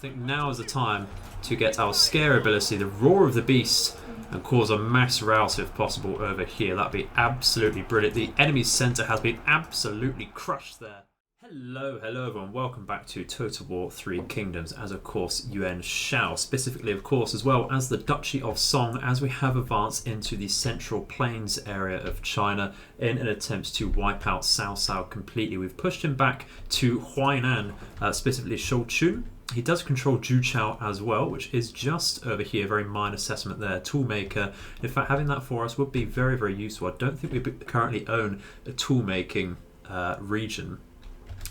think now is the time to get our scare ability, the Roar of the Beast, and cause a mass rout if possible over here. That'd be absolutely brilliant. The enemy's centre has been absolutely crushed there. Hello everyone, welcome back to Total War 3 Kingdoms, as of course Yuan Shao, specifically of course as well as the Duchy of Song, as we have advanced into the Central Plains area of China in an attempt to wipe out Cao Cao completely. We've pushed him back to Huainan, specifically Shouchun. He does control Juchao as well, which is just over here, very minor settlement there, toolmaker. In fact, having that for us would be very useful. I don't think we currently own a toolmaking region.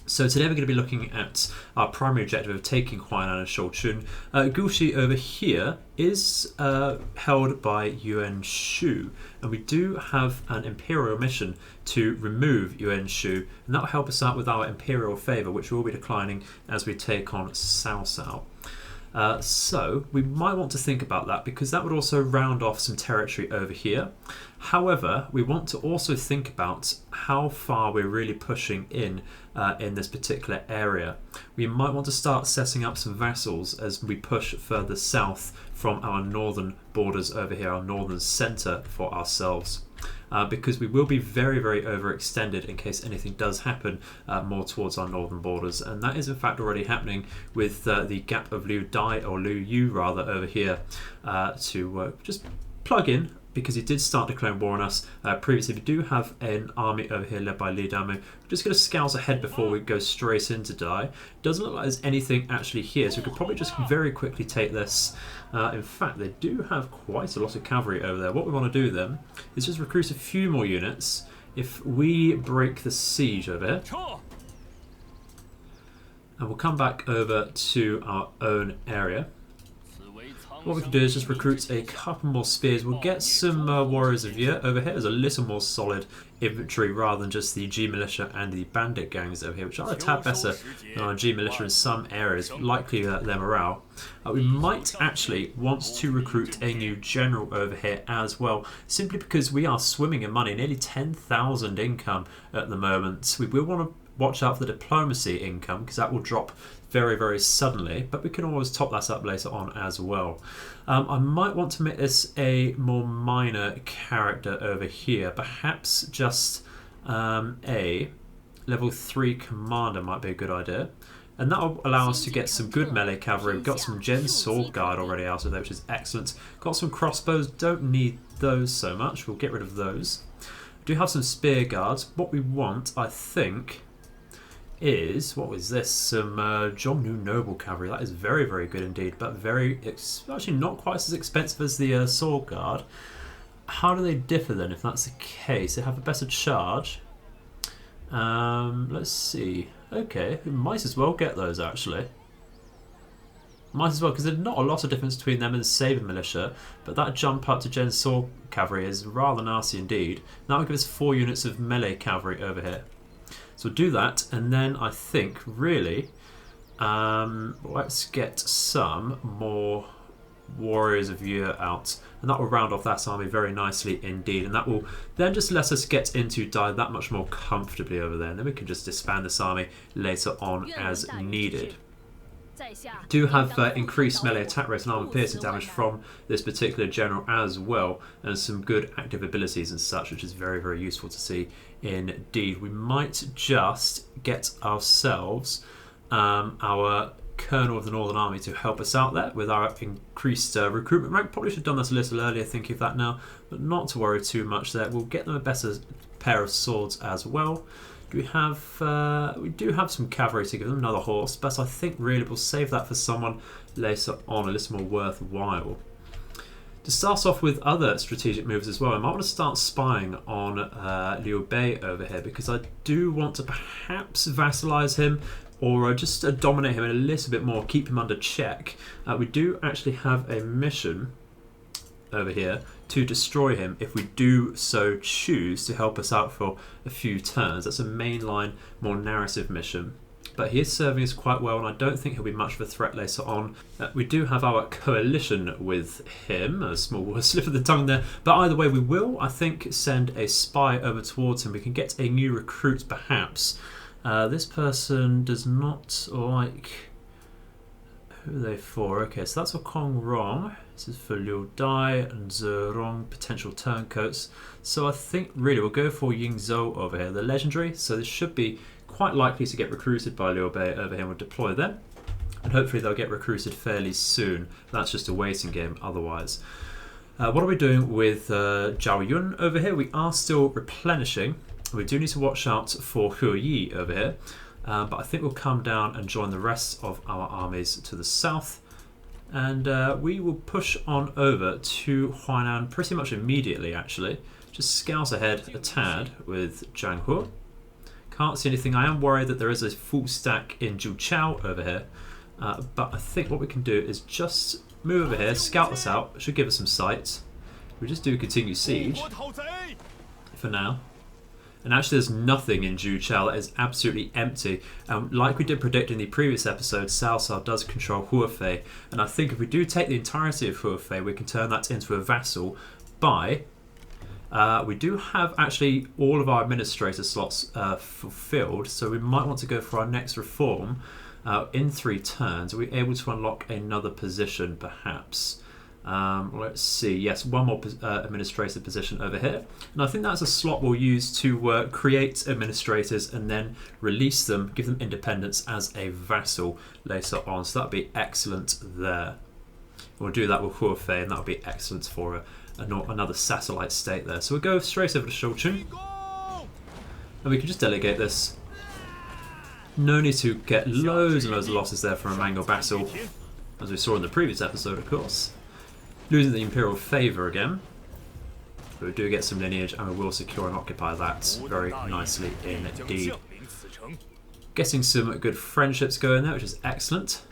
So today we're going to be looking at our primary objective of taking Huainan and Shouchun. Guxi over here is held by Yuan Shao, and we do have an imperial mission to remove Yuan Shao, and that will help us out with our imperial favour, which will be declining as we take on Cao Cao. So we might want to think about that, because that would also round off some territory over here. However, we want to also think about how far we're really pushing in this particular area. We might want to start setting up some vassals as we push further south from our northern borders over here, our northern centre for ourselves. Because we will be very overextended in case anything does happen more towards our northern borders, and that is in fact already happening with the Gap of Liu Dai, or Liu Yu rather, over here to just plug in, because he did start declaring war on us previously. We do have an army over here led by Li Damu. We're just going to scout ahead before we go straight into Dai. Doesn't look like there's anything actually here, so we could probably just very quickly take this. In fact, they do have quite a lot of cavalry over there. What we want to do then is just recruit a few more units. If we break the siege over here, and we'll come back over to our own area. What we can do is just recruit a couple more spears. We'll get some warriors of year over here as a little more solid infantry, rather than just the G militia and the bandit gangs over here, which are a tad better than our G militia in some areas, likely their morale. We might actually want to recruit a new general over here as well, simply because we are swimming in money, nearly 10,000 income at the moment. We will want to watch out for the diplomacy income, because that will drop very suddenly, but we can always top that up later on as well. I might want to make this a more minor character over here, perhaps just a level 3 commander might be a good idea, and that will allow us to get some good melee cavalry. We've got some Gen Sword Guard already out of there, which is excellent. Got some crossbows, don't need those so much, we'll get rid of those. We do have some spear guards. What we want, I think, is, what was this? Some Jomnu Noble Cavalry. That is very good indeed, but actually not quite as expensive as the Sword Guard. How do they differ then, if that's the case? They have a better charge. Let's see. Okay, we might as well get those actually. Might as well, because there's not a lot of difference between them and the Saber Militia, but that jump up to Gen Sword Cavalry is rather nasty indeed. That will give us 4 units of melee cavalry over here. So we'll do that, and then I think really let's get some more warriors of year out, and that will round off that army very nicely indeed, and that will then just let us get into Dai that much more comfortably over there, and then we can just disband this army later on as needed. Do have increased melee attack rate and armor piercing damage from this particular general as well, and some good active abilities and such, which is very useful to see indeed. We might just get ourselves our Colonel of the Northern Army to help us out there with our increased recruitment rank. Probably should have done this a little earlier, thinking of that now, but not to worry too much there. We'll get them a better pair of swords as well. We do have some cavalry to give them, another horse, but I think really we'll save that for someone later on, a little more worthwhile. To start off with other strategic moves as well, I might want to start spying on Liu Bei over here, because I do want to perhaps vassalize him, or just dominate him a little bit more, keep him under check. We do actually have a mission over here to destroy him if we do so choose to help us out for a few turns. That's a mainline, more narrative mission. But he is serving us quite well, and I don't think he'll be much of a threat later on. We do have our coalition with him, a small slip of the tongue there, but either way we will, I think, send a spy over towards him. We can get a new recruit perhaps. This person does not like... Who are they for? Okay, so that's for Kong Rong. This is for Liu Dai and Zerong, potential turncoats. So I think really we'll go for Ying Zhou over here, the legendary. So this should be quite likely to get recruited by Liu Bei over here. We'll deploy them. And hopefully they'll get recruited fairly soon. That's just a waiting game otherwise. What are we doing with Zhao Yun over here? We are still replenishing. We do need to watch out for He Yi over here. But I think we'll come down and join the rest of our armies to the south. And we will push on over to Huainan pretty much immediately, actually. Just scout ahead a tad with Zhang He. Can't see anything. I am worried that there is a full stack in Zhuchao over here. But I think what we can do is just move over here, scout this out. It should give us some sight. We just do continue siege for now. And actually there's nothing in Zhuchao. That is absolutely empty. Like we did predict in the previous episode, Cao Cao does control Hefei. And I think if we do take the entirety of Hefei, we can turn that into a vassal by... we do have actually all of our administrator slots fulfilled. So we might want to go for our next reform in 3 turns. Are we able to unlock another position perhaps? Let's see, yes, one more administrative position over here, and I think that's a slot we'll use to create administrators and then release them, give them independence as a vassal later on, so that'll be excellent there. We'll do that with Hefei and that'll be excellent for another satellite state there. So we'll go straight over to Shouchun and we can just delegate this. No need to get loads and loads of losses there from a Mango vassal, as we saw in the previous episode of course. Losing the Imperial favour again. But we do get some lineage and we will secure and occupy that very nicely indeed. Getting some good friendships going there, which is excellent.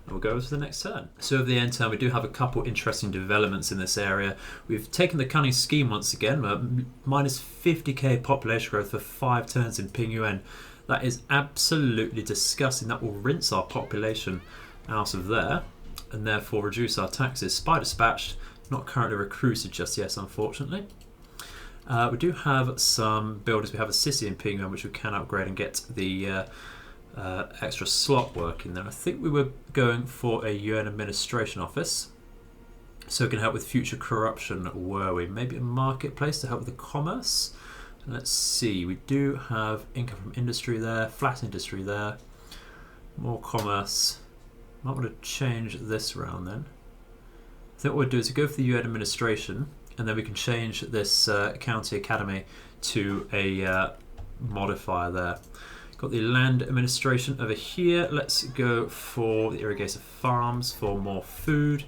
And we'll go over to the next turn. So over the end turn we do have a couple interesting developments in this area. We've taken the cunning scheme once again, minus 50k population growth for 5 turns in Pingyuan. That is absolutely disgusting. That will rinse our population out of there and therefore reduce our taxes. Spy dispatched, not currently recruited just yet unfortunately. We do have some builders. We have a city in Pingyuan which we can upgrade and get the extra slot working there. I think we were going for a UN administration office, so it can help with future corruption, were we? Maybe a marketplace to help with the commerce. Let's see, we do have income from industry there, flat industry there, more commerce. Might want to change this around then. I think what we'll do is go for the UN administration and then we can change this county academy to a modifier there. Got the land administration over here. Let's go for the irrigated farms for more food.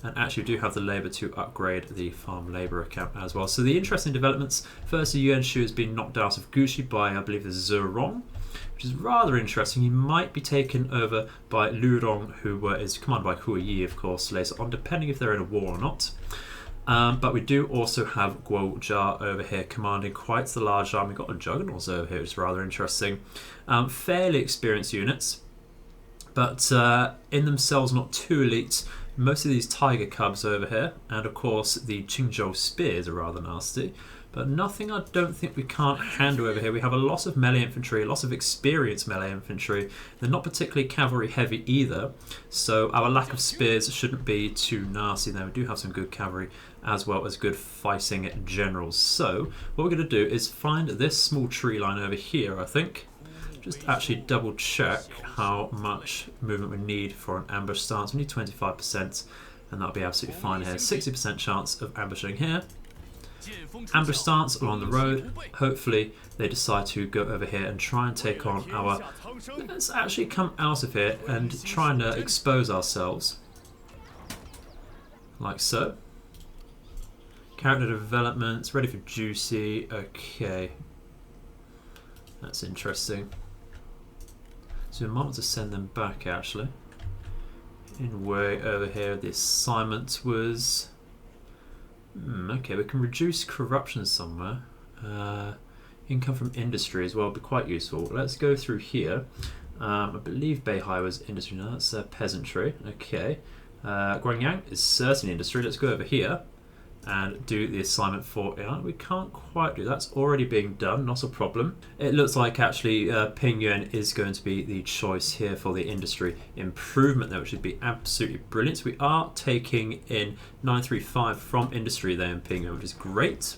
And actually we do have the labour to upgrade the farm labour account as well. So the interesting developments. First, Yuan Shao has been knocked out of Gucci by, I believe, the Zerong, which is rather interesting. He might be taken over by Lu Rong, who is commanded by He Yi, of course, later on, depending if they're in a war or not. But we do also have Guo Jia over here commanding quite the large army. We've got the Juggernauts over here, which is rather interesting. Fairly experienced units, but in themselves not too elite. Most of these tiger cubs over here, and of course the Qingzhou spears are rather nasty, but nothing I don't think we can't handle over here. We have a lot of melee infantry, a lot of experienced melee infantry. They're not particularly cavalry heavy either, so our lack of spears shouldn't be too nasty. Now we do have some good cavalry as well as good fighting generals. So what we're going to do is find this small tree line over here, I think. Just actually double check how much movement we need for an ambush stance. We need 25% and that'll be absolutely fine here. 60% chance of ambushing here. Ambush stance along the road. Hopefully they decide to go over here and try and take on our... Let's actually come out of here and try and expose ourselves. Like so. Character developments, ready for juicy. Okay. That's interesting. So we might want to send them back actually. In way over here the assignment was... okay, we can reduce corruption somewhere. Income from industry as well would be quite useful. Let's go through here. I believe Beihai was industry. No, that's peasantry. Okay. Guangyang is certainly industry. Let's go over here. and do the assignment for it. We can't quite do that's already being done, not a problem. It looks like actually Ping Yuan is going to be the choice here for the industry improvement there, which would be absolutely brilliant. So we are taking in 935 from industry there in Ping Yuan, which is great.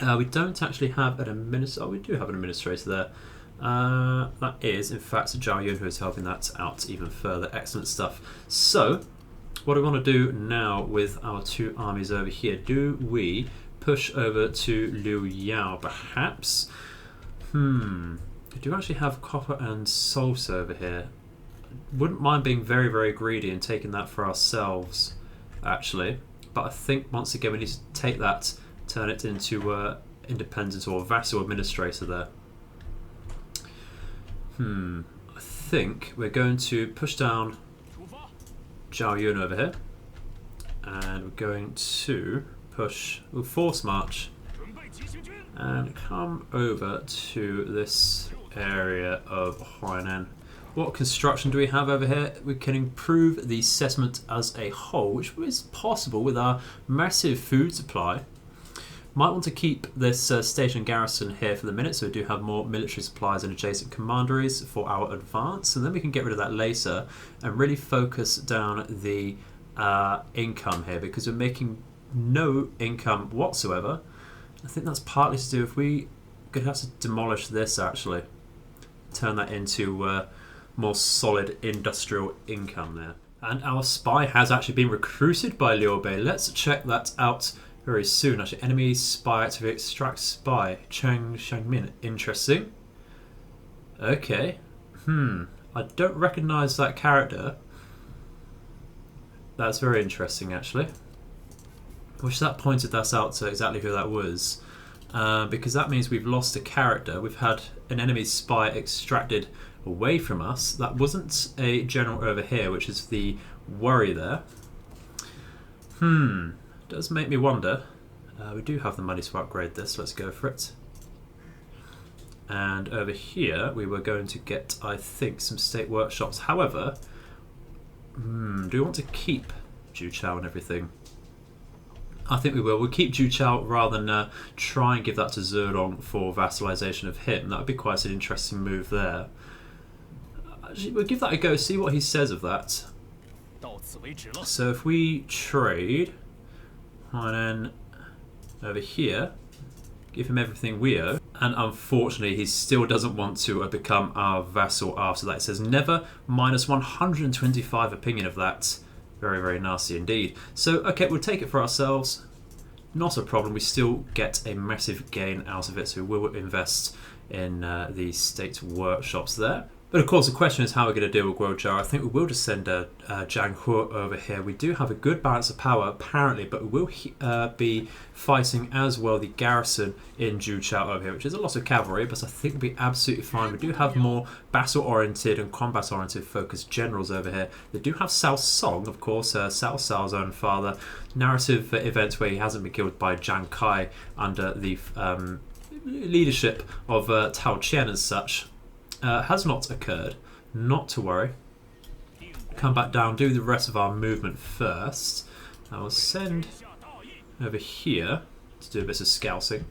We don't actually have an administrator. Oh, we do have an administrator there. That is in fact Zhao Yun, who is helping that out even further. Excellent stuff. So what do we want to do now with our two armies over here? Do we push over to Liu Yao perhaps? We do actually have copper and salsa over here. Wouldn't mind being very, very greedy and taking that for ourselves actually, but I think once again we need to take that, turn it into independent or vassal administrator there. I think we're going to push down Zhao Yun over here, and we're going to we'll force march and come over to this area of Huainan. What construction do we have over here? We can improve the settlement as a whole, which is possible with our massive food supply. Might want to keep this station garrison here for the minute, so we do have more military supplies and adjacent commanderies for our advance, and then we can get rid of that later and really focus down the income here, because we're making no income whatsoever. I think that's partly to do if we could have to demolish this actually, turn that into more solid industrial income there. And our spy has actually been recruited by Liu Bei. Let's check that out very soon. Actually, enemy spy activate, extract spy. Chang Shangmin. Interesting. Okay. I don't recognise that character. That's very interesting, actually. Wish that pointed us out to exactly who that was. Because that means we've lost a character. We've had an enemy spy extracted away from us. That wasn't a general over here, which is the worry there. Does make me wonder. We do have the money to upgrade this. Let's go for it. And over here we were going to get, I think, some state workshops. However, do we want to keep Ju Chao and everything? I think we will. We'll keep Ju Chao rather than try and give that to Zedong for vassalization of him. That would be quite an interesting move there. Actually, we'll give that a go, see what he says of that. So if we trade, and then over here, give him everything we owe, and unfortunately he still doesn't want to become our vassal after that. It says never, minus 125 opinion of that. Very, very nasty indeed. So okay, we'll take it for ourselves, not a problem. We still get a massive gain out of it, so we will invest in the state workshops there. But of course the question is how we're going to deal with Guo Jia. I think we will just send Zhang He over here. We do have a good balance of power apparently, but we will be fighting as well the garrison in Ju Chao over here, which is a lot of cavalry, but I think we'll be absolutely fine. We do have more battle oriented and combat oriented focused generals over here. They do have Cao Song, of course, Cao Cao's own father. Narrative events where he hasn't been killed by Jiang Kai under the leadership of Tao Qian and such. Has not occurred, not to worry. Come back down, do the rest of our movement first. I will send over here to do a bit of scouting,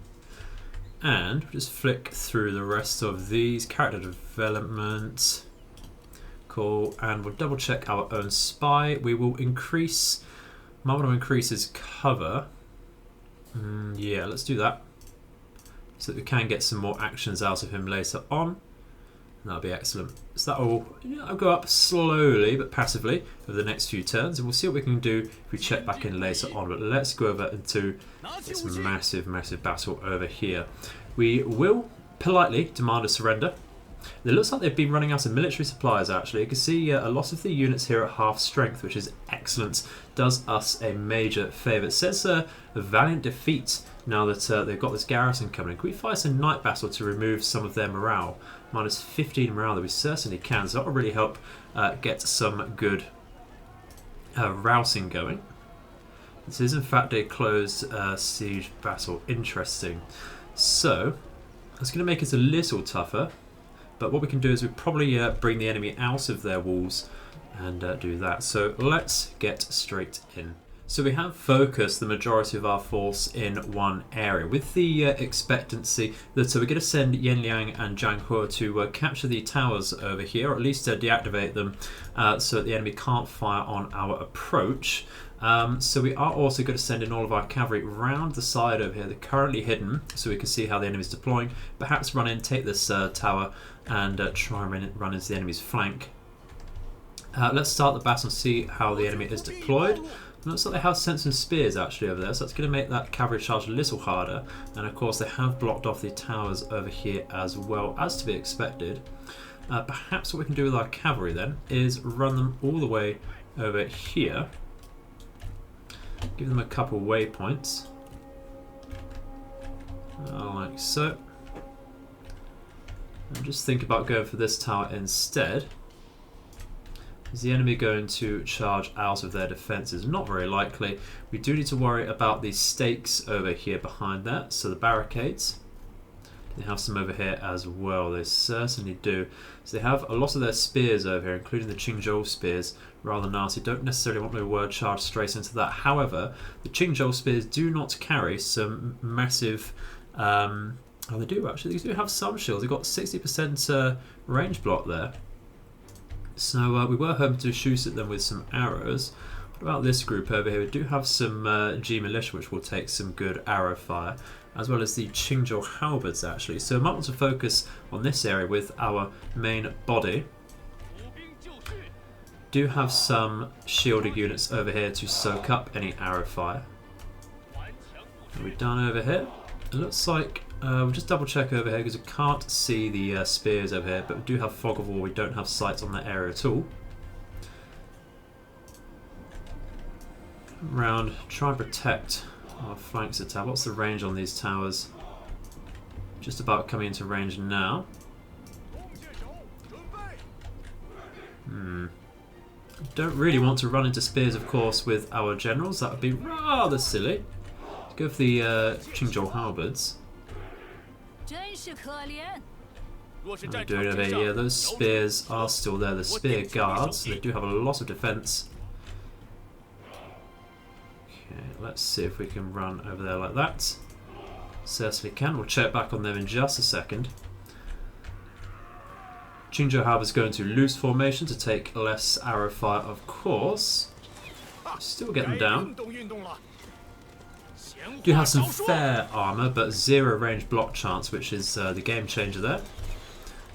and just flick through the rest of these. Character development, cool, and we'll double check our own spy. We will increase, might want to increase his cover. Yeah, let's do that, so that we can get some more actions out of him later on. That'll be excellent. So that will go up slowly but passively over the next few turns, and we'll see what we can do if we check back in later on. But let's go over into this massive, massive battle over here. We will politely demand a surrender. It looks like they've been running out of military supplies actually. You can see a lot of the units here at half strength, which is excellent. Does us a major favour. It says a valiant defeat now that they've got this garrison coming. Can we fight a night battle to remove some of their morale? Minus 15 morale, that we certainly can. So that will really help get some good rousing going. This is in fact a closed siege battle. Interesting. So it's going to make it a little tougher. But what we can do is we probably bring the enemy out of their walls and do that. So let's get straight in. So we have focused the majority of our force in one area with the expectancy that we're going to send Yan Liang and Zhang He to capture the towers over here, or at least deactivate them so that the enemy can't fire on our approach. So we are also going to send in all of our cavalry round the side over here. They're currently hidden so we can see how the enemy is deploying. Perhaps run in, take this tower and try and run into the enemy's flank. Let's start the battle and see how the enemy is deployed. Looks like they have sent some spears actually over there, so that's going to make that cavalry charge a little harder. And of course they have blocked off the towers over here as well, as to be expected. Perhaps what we can do with our cavalry then is run them all the way over here. Give them a couple waypoints. Like so. And just think about going for this tower instead. Is the enemy going to charge out of their defences? Not very likely. We do need to worry about these stakes over here behind that, so the barricades. They have some over here as well, they certainly do. So they have a lot of their spears over here, including the Qingzhou spears, rather nasty. Don't necessarily want to word charge straight into that. However, the Qingzhou spears do not carry some massive... oh, they do actually. They do have some shields. They've got 60% range block there. So we were hoping to shoot at them with some arrows. What about this group over here? We do have some G militia which will take some good arrow fire, as well as the Qingzhou halberds actually. So we might want to focus on this area with our main body. Do have some shielded units over here to soak up any arrow fire. Are we done over here? It looks like we'll just double check over here because we can't see the spears over here, but we do have fog of war. We don't have sight on that area at all. Round, try and protect our flanks attack. What's the range on these towers? Just about coming into range now. Don't really want to run into spears, of course, with our generals. That would be rather silly. Let's go for the Qingzhou halberds. What are we doing over here? Those spears are still there, the spear guards, so they do have a lot of defense. Okay, let's see if we can run over there like that. Certainly can. We'll check back on them in just a second. Qingzhou halberds going to loose formation to take less arrow fire, of course. Still get them down. Do have some fair armour, but 0 range block chance, which is the game changer there.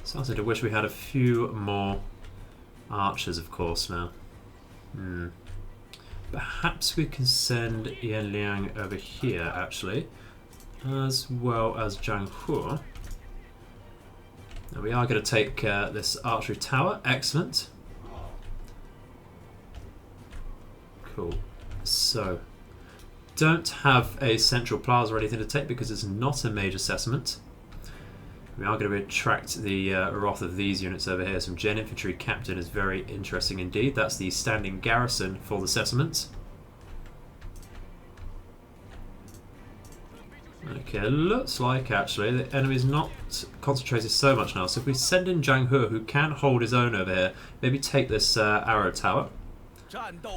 Starting to wish we had a few more archers, of course, now. Perhaps we can send Yan Liang over here, actually, as well as Zhang He. Now we are going to take this archery tower. Excellent. Cool. So... don't have a central plaza or anything to take because it's not a major settlement. We are going to attract the wrath of these units over here. Some Gen Infantry Captain is very interesting indeed. That's the standing garrison for the settlement. Okay, looks like actually the enemy's not concentrated so much now. So if we send in Zhang He, who can hold his own over here, maybe take this arrow tower.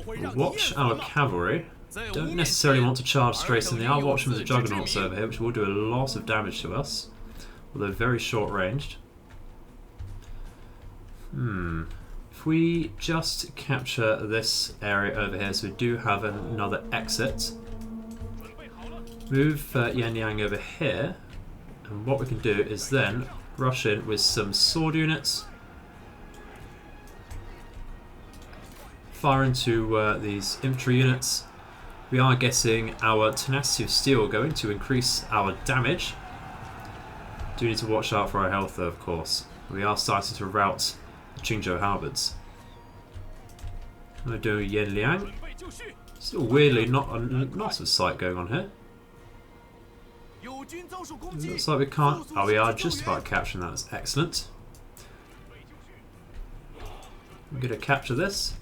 We'll watch our cavalry. Don't necessarily want to charge straight in. They are watching with the juggernauts over here, which will do a lot of damage to us, although very short ranged. If we just capture this area over here, so we do have another exit. Move Yan Liang over here, and what we can do is then rush in with some sword units. Fire into these infantry units. We are getting our tenacity of steel going to increase our damage. Do need to watch out for our health though, of course. We are starting to rout the Qingzhou halberds. We're doing Yan Liang. Still weirdly not a sight going on here. Looks like we can't... oh, we are just about capturing that. That's excellent. I'm going to capture this.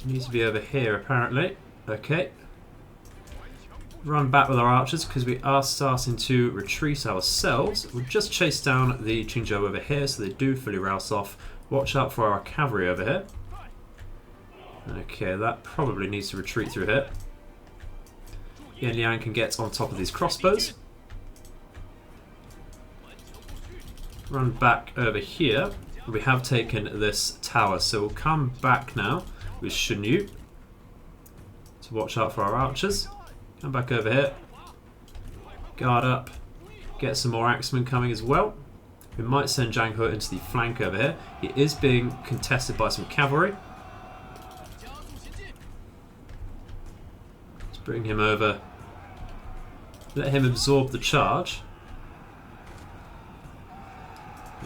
Needs to be over here apparently. Okay. Run back with our archers because we are starting to retreat ourselves. We'll just chase down the Qingzhou over here so they do fully rouse off. Watch out for our cavalry over here. Okay, that probably needs to retreat through here. Yan Liang can get on top of these crossbows. Run back over here. We have taken this tower, so we'll come back now with Shun Yu to watch out for our archers. Come back over here. Guard up. Get some more axemen coming as well. We might send Zhang He into the flank over here. He is being contested by some cavalry. Let's bring him over. Let him absorb the charge.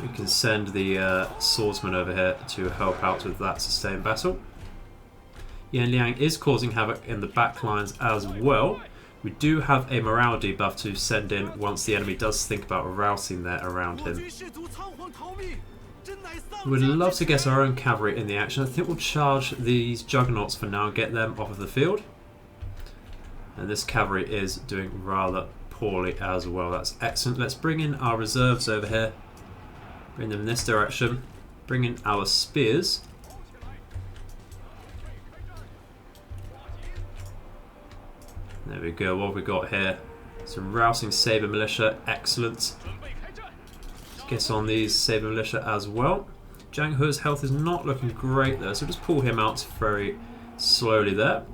We can send the swordsman over here to help out with that sustained battle. Yan Liang is causing havoc in the back lines as well. We do have a morale debuff to send in once the enemy does think about routing there around him. We'd love to get our own cavalry in the action. I think we'll charge these juggernauts for now and get them off of the field. And this cavalry is doing rather poorly as well. That's excellent. Let's bring in our reserves over here. Bring them in this direction. Bring in our spears. There we go. What have we got here? Some rousing saber militia. Excellent. Let's get on these saber militia as well. Zhang He's health is not looking great though, so just pull him out very slowly there.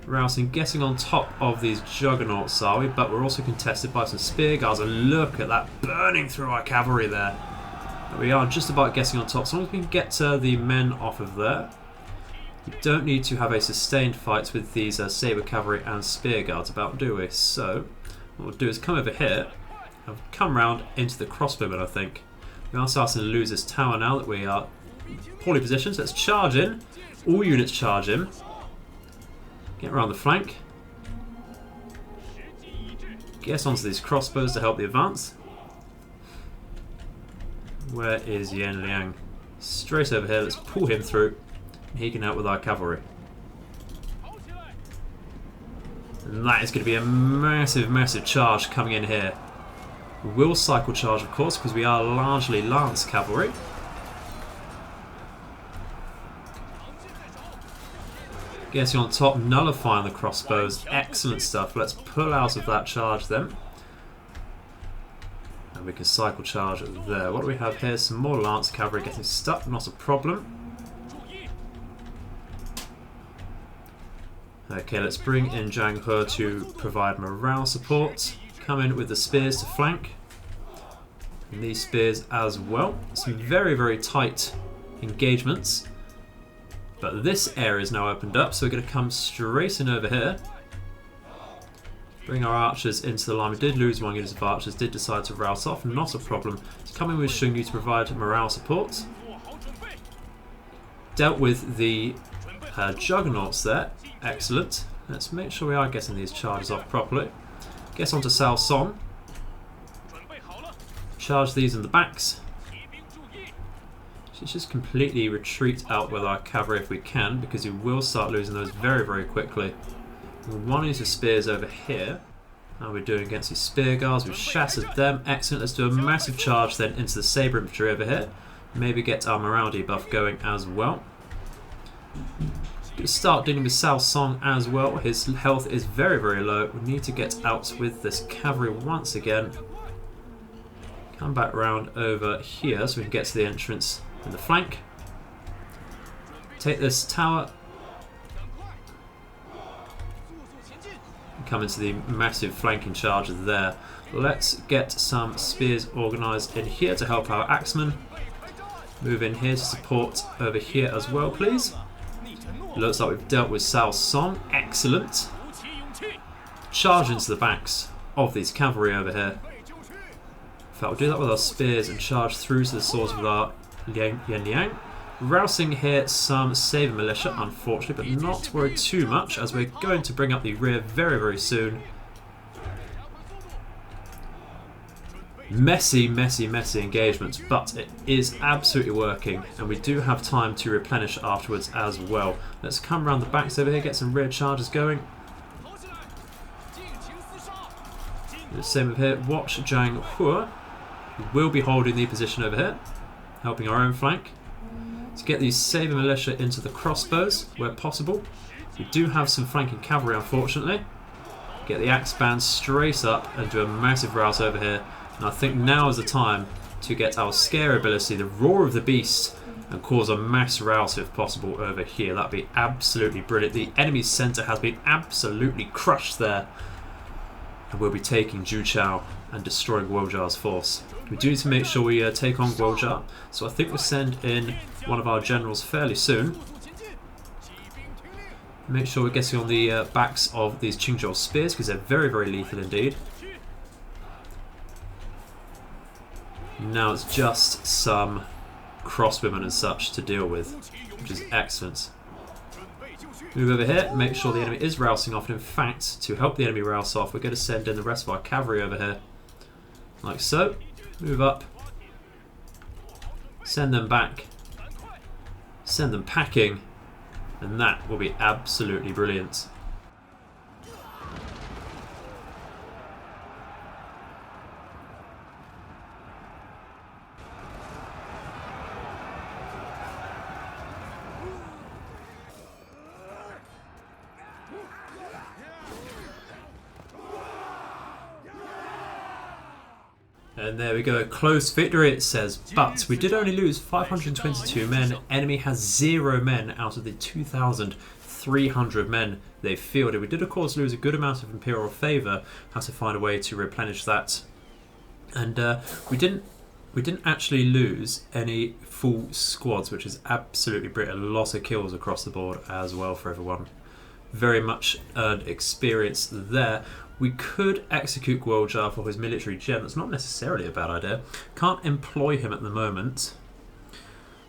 Rousing getting on top of these juggernauts, are we? But we're also contested by some spear guards, and look at that burning through our cavalry there. We are just about getting on top. As long as we can get the men off of there. We don't need to have a sustained fight with these saber cavalry and spear guards about, do we? So what we'll do is come over here and come round into the crossbowmen, I think. We are starting to lose this tower now that we are poorly positioned. So let's charge in. All units charge in. Get around the flank. Get onto these crossbows to help the advance. Where is Yan Liang? Straight over here. Let's pull him through. He can help with our cavalry. And that is going to be a massive, massive charge coming in here. We will cycle charge, of course, because we are largely lance cavalry. Getting on top, nullifying the crossbows. Excellent stuff. Let's pull out of that charge then. And we can cycle charge there. What do we have here? Some more lance cavalry getting stuck. Not a problem. Okay, let's bring in Zhang He to provide morale support. Come in with the spears to flank. And these spears as well. Some very, very tight engagements. But this area is now opened up, so we're going to come straight in over here. Bring our archers into the line. We did lose one unit of archers, did decide to rout off. Not a problem. Let's come in with Shun Yu to provide morale support. Dealt with the juggernauts there. Excellent. Let's make sure we are getting these charges off properly. Get onto Cao Cao. Charge these in the backs. Let's just completely retreat out with our cavalry if we can, because we will start losing those very, very quickly. One of these spears over here. How are we doing against these spear guards? We've shattered them. Excellent. Let's do a massive charge then into the saber infantry over here. Maybe get our morale debuff going as well. Start dealing with Cao Cao as well. His health is very, very low. We need to get out with this cavalry once again. Come back round over here so we can get to the entrance in the flank. Take this tower. And come into the massive flanking charge there. Let's get some spears organised in here to help our axemen. Move in here to support over here as well, please. Looks like we've dealt with Cao Cao. Excellent. Charge into the backs of these cavalry over here. In fact, we'll do that with our spears and charge through to the swords with our Yan Liang. Rousing here some saber militia, unfortunately, but not worry too much as we're going to bring up the rear very, very soon. Messy, messy, messy engagement, but it is absolutely working, and we do have time to replenish afterwards as well. Let's come around the backs over here, get some rear charges going. The same over here. Watch Zhang He. We will be holding the position over here, helping our own flank. to get these saber militia into the crossbows where possible. We do have some flanking cavalry, unfortunately. Get the axe band straight up and do a massive rout over here. And I think now is the time to get our scare ability, the roar of the beast, and cause a mass rout if possible over here. That'd be absolutely brilliant. The enemy's centre has been absolutely crushed there. And we'll be taking Cao Cao and destroying Guo Jia's force. We do need to make sure we take on Guo Jia. So I think we'll send in one of our generals fairly soon. Make sure we're getting on the backs of these Qingzhou spears because they're very, very lethal indeed. Now it's just some crosswomen and such to deal with, which is excellent. Move over here, make sure the enemy is rousing off, and in fact, to help the enemy rouse off, we're going to send in the rest of our cavalry over here. Like so. Move up. Send them back. Send them packing. And that will be absolutely brilliant. And there we go, close victory it says, but we did only lose 522 men. Enemy has 0 men out of the 2,300 men they fielded. We did of course lose a good amount of Imperial favour, had to find a way to replenish that. And we didn't actually lose any full squads, which is absolutely brilliant. A lot of kills across the board as well for everyone. Very much earned experience there. We could execute Guo Jia for his military gem. That's not necessarily a bad idea. Can't employ him at the moment.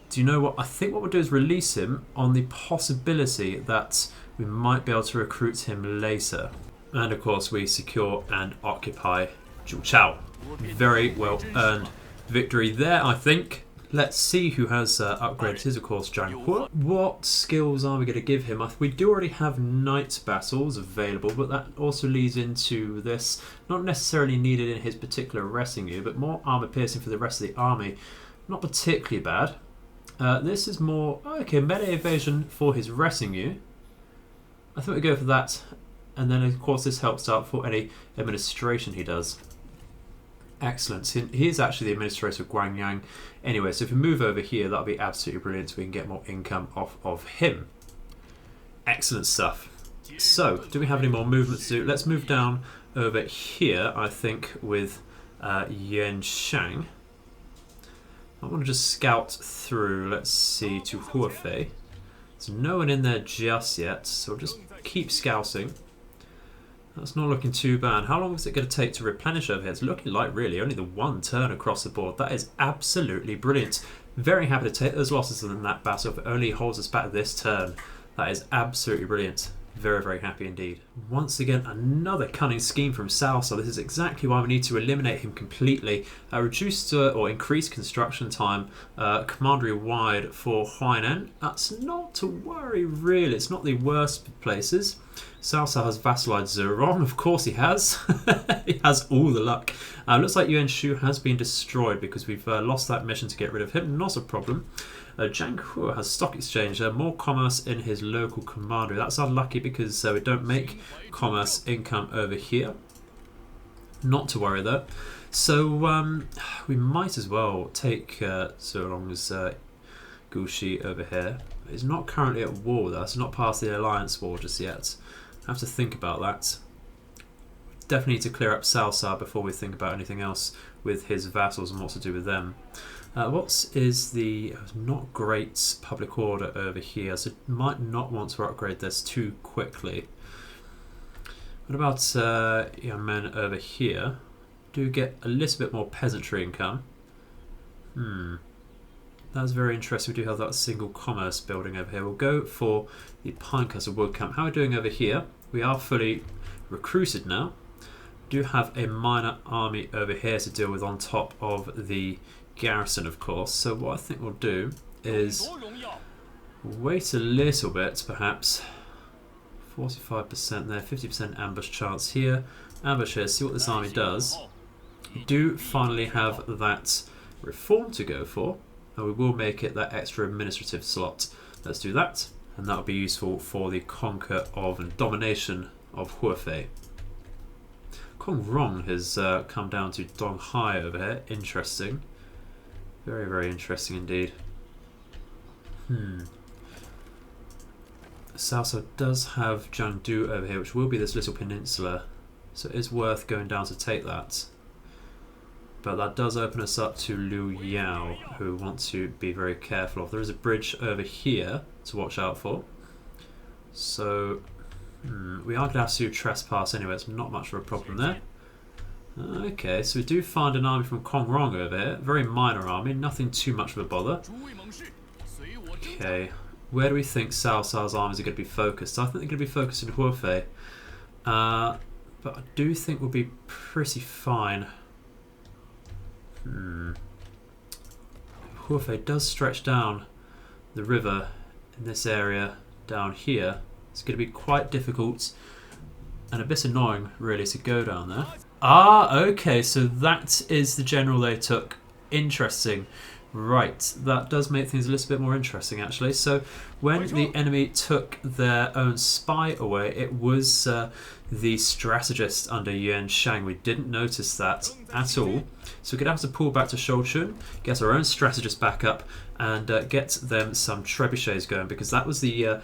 Do you know what? I think what we'll do is release him on the possibility that we might be able to recruit him later. And of course we secure and occupy Cao Cao. Very well earned victory there, I think. Let's see who has upgraded his, of course, Zhang He. What skills are we going to give him? We do already have night battles available, but that also leads into this. Not necessarily needed in his particular retinue, but more armour piercing for the rest of the army. Not particularly bad. This is more, okay, melee evasion for his retinue. I think we go for that. And then, of course, this helps out for any administration he does. Excellent. He is actually the administrator of Guangyang. Anyway, so if we move over here, that'll be absolutely brilliant so we can get more income off of him. Excellent stuff. So, do we have any more movement to do? Let's move down over here, I think, with Yuan Shao. I want to just scout through, let's see, to Hefei. There's no one in there just yet, so we'll just keep scouting. That's not looking too bad. How long is it going to take to replenish over here? It's looking like really only the one turn across the board. That is absolutely brilliant. Very happy to take those losses in that battle if it only holds us back this turn. That is absolutely brilliant. Very, very happy indeed. Once again, another cunning scheme from Cao. So this is exactly why we need to eliminate him completely. Reduce or increase construction time commandery wide for Huainan. That's not to worry really. It's not the worst places. Cao has vassalized Zheron, of course he has. He has all the luck. Looks like Yuan Shao has been destroyed because we've lost that mission to get rid of him. Not a problem. Zhang He has stock exchange, more commerce in his local commandery. That's unlucky because we don't make commerce income over here. Not to worry though. So we might as well take so long as Gushi over here. He's not currently at war though. It's not past the alliance war just yet. I have to think about that. Definitely need to clear up Cao before we think about anything else with his vassals and what to do with them. What is the not great public order over here? So might not want to upgrade this too quickly. What about young men over here? Do get a little bit more peasantry income. That's very interesting. We do have that single commerce building over here. We'll go for the Pinecastle Wood Camp. How are we doing over here? We are fully recruited now. Do have a minor army over here to deal with on top of the garrison, of course. So what I think we'll do is wait a little bit, perhaps. 45% there, 50% ambush chance here. Ambush here, see what this army does. We do finally have that reform to go for. And we will make it that extra administrative slot. Let's do that. And that'll be useful for the conquer of and domination of Hefei. Kong Rong has come down to Donghai over here. Interesting. Very, very interesting indeed. Cao Cao does have Jiangdu over here, which will be this little peninsula. So it is worth going down to take that. But that does open us up to Liu Yao, who want to be very careful of. There is a bridge over here to watch out for. So we are going to have to trespass anyway. It's not much of a problem there. Okay, so we do find an army from Kong Rong over here. Very minor army, nothing too much of a bother. Okay, where do we think Cao Cao's armies are going to be focused? I think they're going to be focused in Hefei. But I do think we'll be pretty fine. Hefei does stretch down the river in this area down here. It's going to be quite difficult and a bit annoying really to go down there. Ah, okay, so that is the general they took. Interesting. Right, that does make things a little bit more interesting actually. So when the enemy took their own spy away, it was the strategist under Yuan Shao. We didn't notice that at all. So we're going to have to pull back to Shouchun, get our own strategist back up, and get them some trebuchets going, because that was the...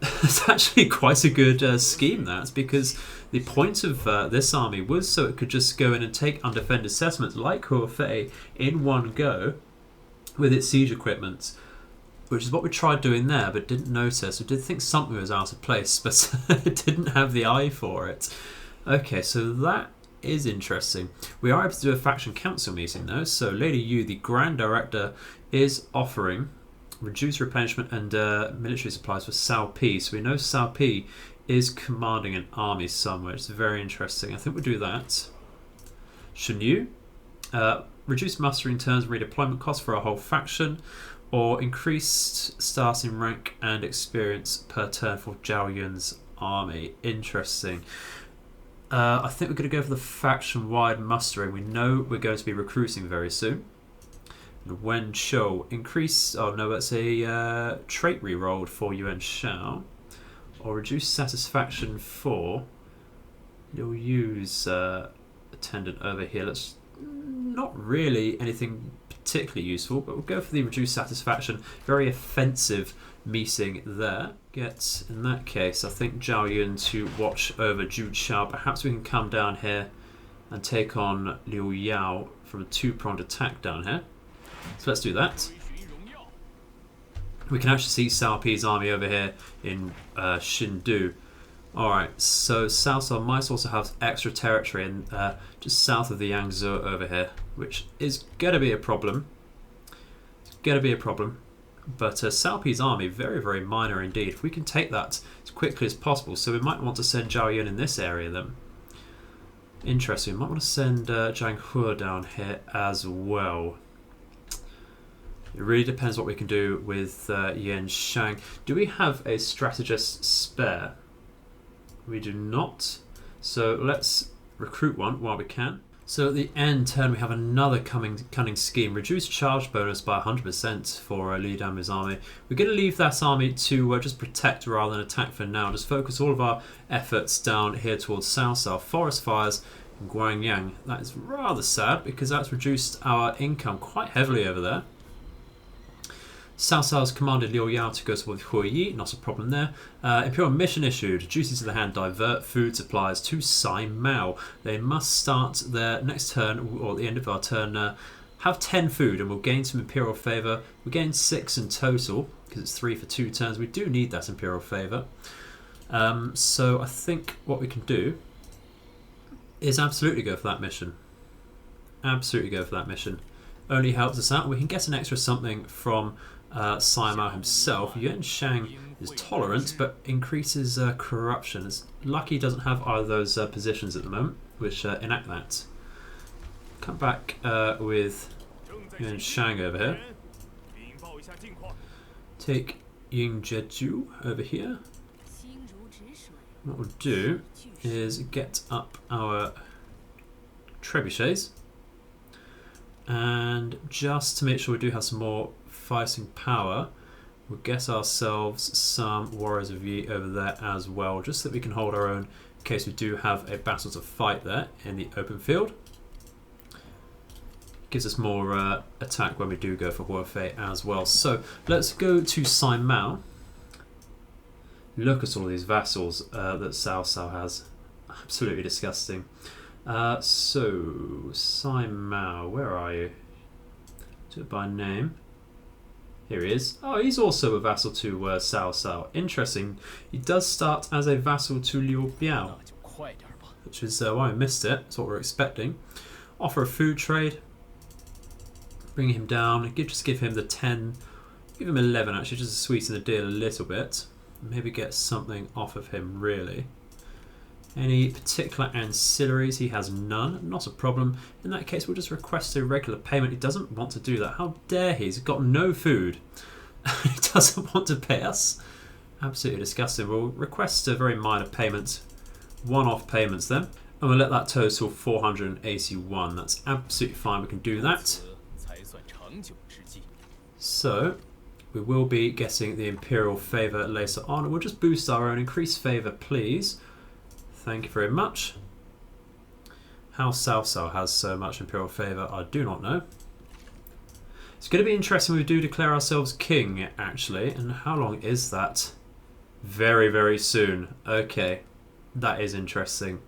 it's actually quite a good scheme, that, because the point of this army was so it could just go in and take undefended settlements like Hefei in one go with its siege equipment, which is what we tried doing there but didn't notice. We did think something was out of place, but didn't have the eye for it. Okay, so that is interesting. We are able to do a faction council meeting though, so Lady Yu, the Grand Director, is offering reduced replenishment and military supplies for Xiapi. So we know Xiapi is commanding an army somewhere. It's very interesting. I think we'll do that. Shen Yu, reduced mustering turns and redeployment costs for a whole faction, or increased starting rank and experience per turn for Zhao Yun's army. Interesting. I think we're going to go for the faction-wide mustering. We know we're going to be recruiting very soon. Yuan Shao, increase... Oh no, that's a trait re-rolled for Yuan Shao. Or reduce satisfaction for Liu Yu's attendant over here. Let's... Not really anything particularly useful, but we'll go for the reduced satisfaction. Very offensive meeting there. Get, in that case, I think Zhao Yun to watch over Zhu Shao. Perhaps we can come down here and take on Liu Yao from a two-pronged attack down here. So let's do that. We can actually see Xiapi's army over here in Xindu. Alright, so Cao Cao might also have extra territory in, just south of the Yangtze over here, which is going to be a problem. It's going to be a problem. But Xiapi's army, very, very minor indeed. If we can take that as quickly as possible, so we might want to send Zhao Yun in this area then. Interesting, we might want to send Zhang He down here as well. It really depends what we can do with Yuan Shang. Do we have a strategist spare? We do not. So let's recruit one while we can. So at the end turn we have another cunning scheme. Reduced charge bonus by 100% for Li Danmu's army. We're going to leave that army to just protect rather than attack for now. Just focus all of our efforts down here towards Cao Cao. Forest fires in Guangyang. That is rather sad because that's reduced our income quite heavily over there. Cao Cao's commanded Liu Yao to go towards Huiyi, not a problem there. Imperial mission issued. Duty to the hand, divert food supplies to Sai Mao. They must start their next turn, or at the end of our turn, have 10 food and we'll gain some Imperial favour. We gain 6 in total, because it's 3 for 2 turns. We do need that Imperial favour. So I think what we can do is absolutely go for that mission. Absolutely go for that mission. Only helps us out. We can get an extra something from Sai Mao himself. Yuan Shang is tolerant but increases corruption. It's lucky he doesn't have either of those positions at the moment, which enact that. Come back with Yuan Shang over here. Take Ying Jeju over here. What we'll do is get up our trebuchets And just to make sure we do have some more fighting power, we'll get ourselves some Warriors of Yi over there as well, just so that we can hold our own in case we do have a battle to fight there in the open field. Gives us more attack when we do go for Hefei as well. So let's go to Sai Mao. Look at all these vassals that Cao Cao has. Absolutely disgusting. So, Sai Mao, where are you? Do it by name. Here he is. Oh, he's also a vassal to Cao Cao. Interesting. He does start as a vassal to Liu Biao, which is why I missed it. That's what we're expecting. Offer a food trade. Bring him down. Just give him the 10. Give him 11 actually, just to sweeten the deal a little bit. Maybe get something off of him really. Any particular ancillaries? He has none. Not a problem. In that case, we'll just request a regular payment. He doesn't want to do that. How dare he? He's got no food. He doesn't want to pay us. Absolutely disgusting. We'll request a very minor payment. One-off payments then. And we'll let that total 481. That's absolutely fine. We can do that. So, we will be getting the Imperial favour later on. We'll just boost our own. Increase favour, please. Thank you very much. How Cao Cao has so much Imperial favour, I do not know. It's going to be interesting when we do declare ourselves king, actually. And how long is that? Very, very soon. Okay. That is interesting.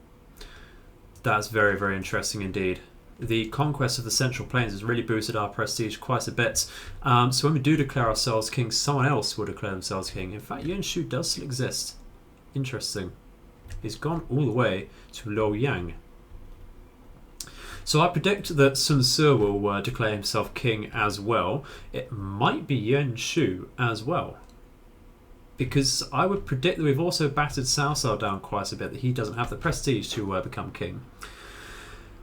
That's very, very interesting indeed. The conquest of the Central Plains has really boosted our prestige quite a bit. So when we do declare ourselves king, someone else will declare themselves king. In fact, Yuan Shao does still exist. Interesting. He's gone all the way to Luoyang. So I predict that Sun Ce will declare himself king as well. It might be Yuan Shao as well. Because I would predict that we've also battered Cao Cao down quite a bit, that he doesn't have the prestige to become king.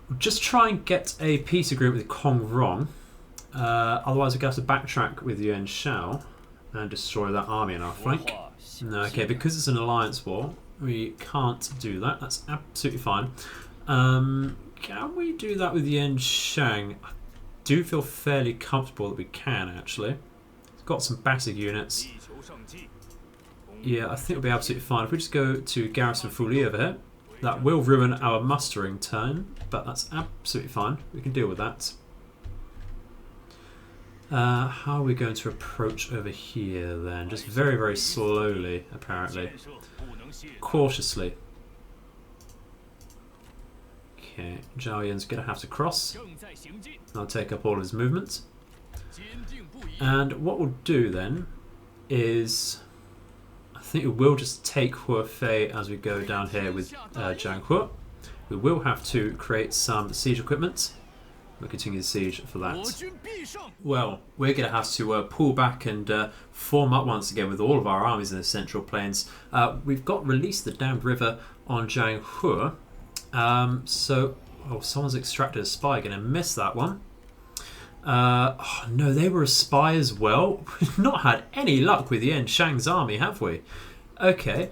We'll just try and get a peace agreement with Kong Rong. Otherwise we're going to have to backtrack with Yuan Shao and destroy that army in our flank. No, okay, because it's an alliance war, we can't do that. That's absolutely fine. Can we do that with Yuan Shang? I do feel fairly comfortable that we can, actually. It's got some battered units. Yeah, I think it'll be absolutely fine. If we just go to Garrison Fuli over here, that will ruin our mustering turn, but that's absolutely fine. We can deal with that. How are we going to approach over here then? Just very, very slowly, apparently. Cautiously. Okay, Zhao Yan's going to have to cross. I'll take up all of his movement. And what we'll do then is, I think we will just take Hefei as we go down here with Zhang He. We will have to create some siege equipment. We'll continue the siege for that. Well, we're going to have to pull back and form up once again with all of our armies in the Central Plains. We've got released the damned river on Zhang He. So, oh, someone's extracted a spy. Going to miss that one. Oh, no, they were a spy as well. We've not had any luck with Yuan Shang's army, have we? Okay.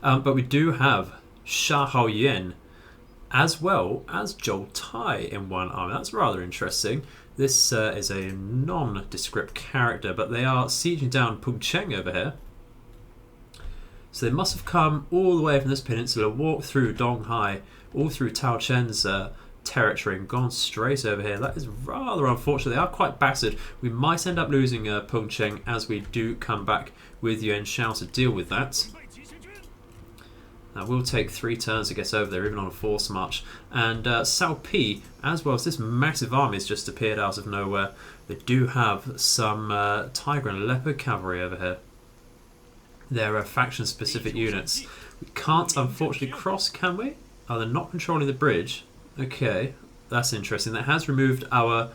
But we do have Sha Hao Yan as well as Zhou Tai in one army. That's rather interesting. This is a nondescript character, but they are sieging down Pengcheng over here. So they must have come all the way from this peninsula, walked through Donghai, all through Tao Chen's territory and gone straight over here. That is rather unfortunate. They are quite battered. We might end up losing Pengcheng as we do come back with Yuan Shao to deal with that. Now we'll take 3 turns to get over there, even on a force march. And Xiapi, as well as this massive army has just appeared out of nowhere. They do have some Tiger and Leopard cavalry over here. They're faction-specific units. We can't, unfortunately, cross, can we? Oh, they're not controlling the bridge. Okay, that's interesting. That has removed our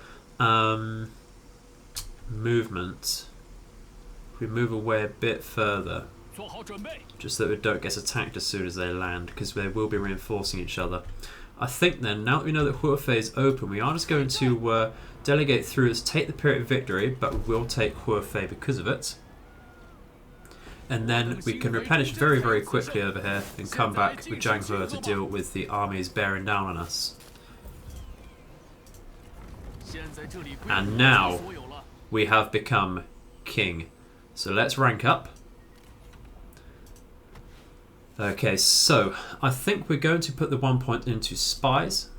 movement. If we move away a bit further, just so that we don't get attacked as soon as they land, because they will be reinforcing each other. I think then, now that we know that Hefei is open, we are just going to delegate through us, take the Pyrrhic victory, but we will take Hefei because of it. And then we can replenish very, very quickly over here and come back with Zhang He to deal with the armies bearing down on us. And now we have become king. So let's rank up. Okay, so I think we're going to put the 1 point into spies.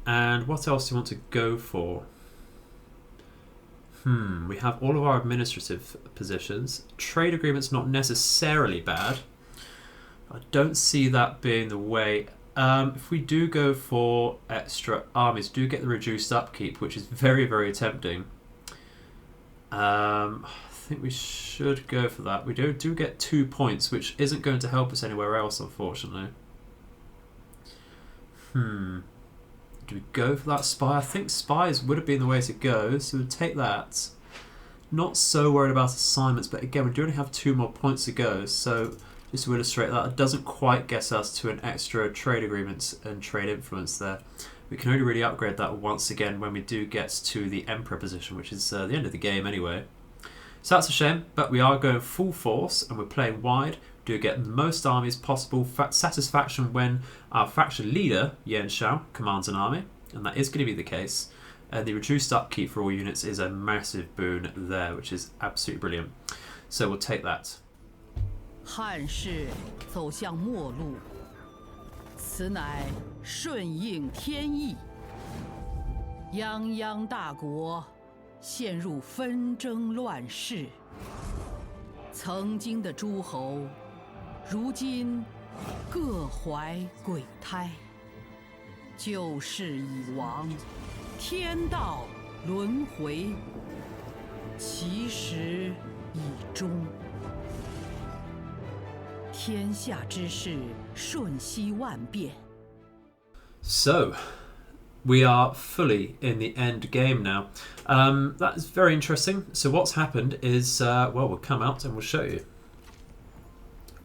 And what else do you want to go for? We have all of our administrative positions. Trade agreement's not necessarily bad. I don't see that being the way. If we do go for extra armies, do get the reduced upkeep, which is very, very tempting. I think we should go for that. We do get 2 points, which isn't going to help us anywhere else, unfortunately. Do we go for that spy? I think spies would have been the way to go, so we'll take that. Not so worried about assignments, but again, we do only have 2 more points to go, so just to illustrate that, it doesn't quite get us to an extra trade agreement and trade influence there. We can only really upgrade that once again when we do get to the Emperor position, which is the end of the game anyway. So that's a shame, but we are going full force and we're playing wide. We do get the most armies possible. Satisfaction when our faction leader, Yuan Shao, commands an army, and that is going to be the case. And the reduced upkeep for all units is a massive boon there, which is absolutely brilliant. So we'll take that. 汉室走向末路，此乃顺应天意。泱泱大国陷入纷争乱世，曾经的诸侯，如今各怀鬼胎。旧事已亡，天道轮回，其时已终。天下之事瞬息万变。So, we are fully in the end game now. That is very interesting. So what's happened is, well, we'll come out and we'll show you.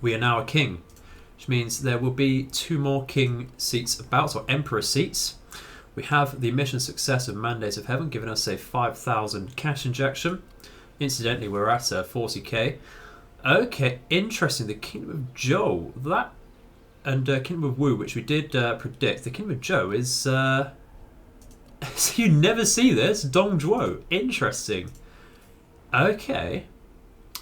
We are now a king, which means there will be 2 more king seats about, or emperor seats. We have the mission success of Mandate of Heaven, giving us a 5,000 cash injection. Incidentally, we're at 40k. Okay, interesting. The Kingdom of Zhou, that, and Kingdom of Wu, which we did predict. The Kingdom of Zhou is, so you never see this, Dongzhuo. Interesting. Okay,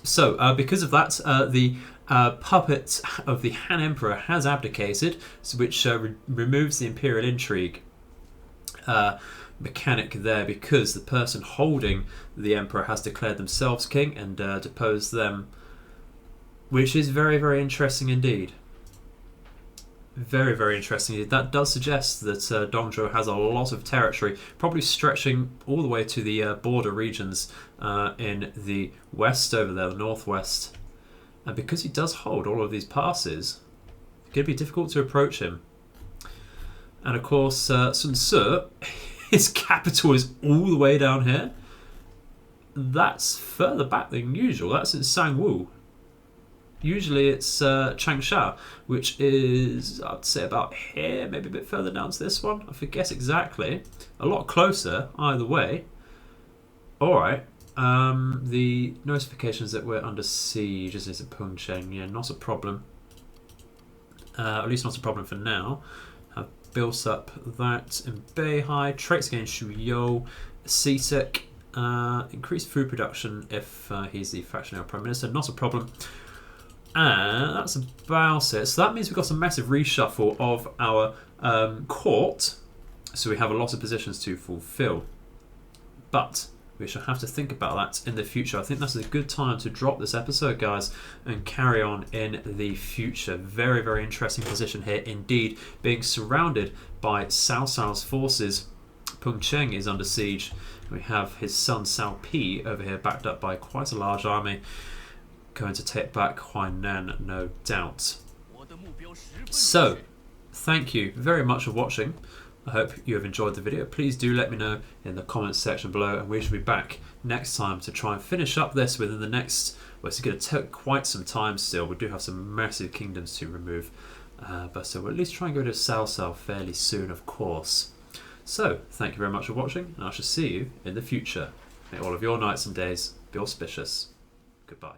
so because of that, the puppet of the Han Emperor has abdicated, which removes the imperial intrigue mechanic there, because the person holding the Emperor has declared themselves king and deposed them. Which is very, very interesting indeed. Very, very interesting indeed. That does suggest that Dongzhuo has a lot of territory, probably stretching all the way to the border regions in the west over there, the northwest. And because he does hold all of these passes, it's going to be difficult to approach him. And of course, Sun Tzu, his capital is all the way down here. That's further back than usual. That's in Sangwu. Usually it's Changsha, which is, I'd say, about here, maybe a bit further down to this one. I forget exactly. A lot closer, either way. Alright. The notifications that we're under siege is at Pengcheng. Yeah, not a problem. At least not a problem for now. I've built up that in Beihai. Traits against Shuyou. Sitek. Increased food production if he's the factional prime minister. Not a problem. And that's about it. So that means we've got a massive reshuffle of our court. So we have a lot of positions to fulfill. But we shall have to think about that in the future. I think that's a good time to drop this episode, guys, and carry on in the future. Very, very interesting position here indeed. Being surrounded by Cao Cao's forces. Pengcheng is under siege. We have his son Xiapi over here, backed up by quite a large army. Going to take back Huainan, no doubt. So, thank you very much for watching. I hope you have enjoyed the video. Please do let me know in the comments section below, and we shall be back next time to try and finish up this within the next, well, it's going to take quite some time still. We do have some massive kingdoms to remove, but we'll at least try and go to Cao Cao fairly soon, of course. So, thank you very much for watching, and I shall see you in the future. May all of your nights and days be auspicious. Goodbye.